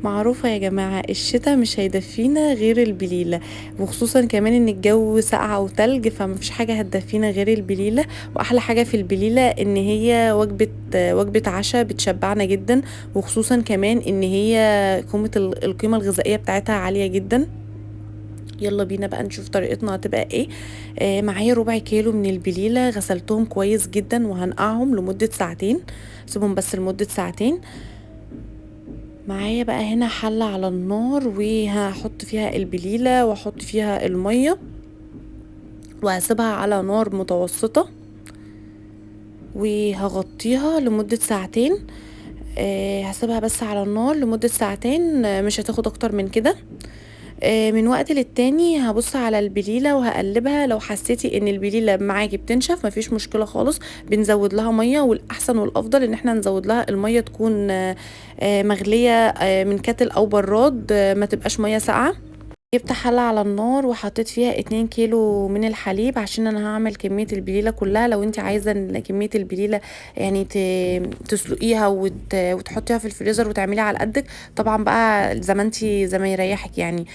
معروفة يا جماعة، الشتا مش هيدفينا غير البليلة، وخصوصا كمان ان الجو ساقعة وتلج، فمفيش حاجة هتدفينا غير البليلة. واحلى حاجة في البليلة ان هي وجبة عشاء بتشبعنا جدا، وخصوصا كمان ان هي القيمة الغذائية بتاعتها عالية جدا. يلا بينا بقى نشوف طريقتنا هتبقى ايه. معايا ربع كيلو من البليلة، غسلتهم كويس جدا وهنقعهم لمدة ساعتين. سيبهم بس لمدة ساعتين. معايا بقى هنا حلة على النار، وهحط فيها البليلة واحط فيها المية، وهسيبها على نار متوسطة، وهغطيها لمدة ساعتين. هسيبها بس على النار لمدة ساعتين، مش هتاخد اكتر من كده. من وقت للتاني هبص على البليلة وهقلبها. لو حسيتي ان البليلة معاكي بتنشف مفيش مشكلة خالص، بنزود لها مية، والاحسن والافضل ان احنا نزود لها المية تكون مغلية من كاتل او براد، ما تبقاش مية ساقعة. جبت حلة على النار وحطيت فيها 2 كيلو من الحليب، عشان انا هعمل كمية البليلة كلها. لو انت عايزة إن كمية البليلة يعني تسلقيها وتحطيها في الفريزر وتعمليها على قدك، طبعا بقى زي ما يريحك يعني.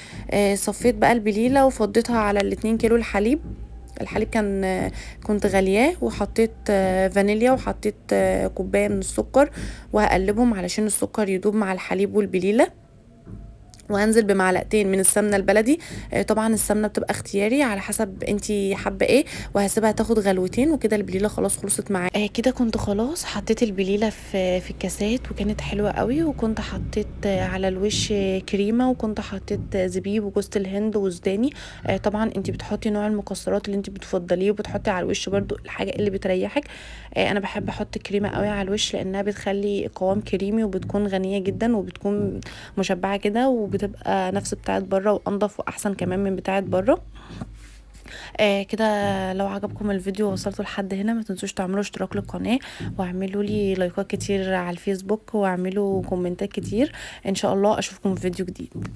صفيت بقى البليلة وفضيتها على ال2 كيلو الحليب. الحليب كنت غلياه، وحطيت فانيليا، وحطيت كوباية من السكر، وهقلبهم علشان السكر يدوب مع الحليب والبليلة. وهنزل بمعلقتين من السمنه البلدي. طبعا السمنه بتبقى اختياري على حسب انتي حابه ايه. وهسيبها تاخد غلوتين، وكده البليله خلاص خلصت معايا. كده كنت خلاص حطيت البليله في الكاسات، وكانت حلوه قوي. وكنت حطيت على الوش كريمه، وكنت حطيت زبيب وجوز الهند وزداني. طبعا انتي بتحطي نوع المكسرات اللي انتي بتفضليه، وبتحطي على الوش برضو الحاجه اللي بتريحك. انا بحب احط كريمه قوي على الوش، لانها بتخلي قوام كريمي، وبتكون غنيه جدا، وبتكون مشبعه كده، وبتبقى نفس بتاعت بره، وانضف واحسن كمان من بتاعت بره. كده. لو عجبكم الفيديو ووصلتوا لحد هنا، ما تنسوش تعملوا اشتراك للقناه، واعملوا لي لايكات كتير على الفيسبوك، واعملوا كومنتات كتير. ان شاء الله اشوفكم في فيديو جديد.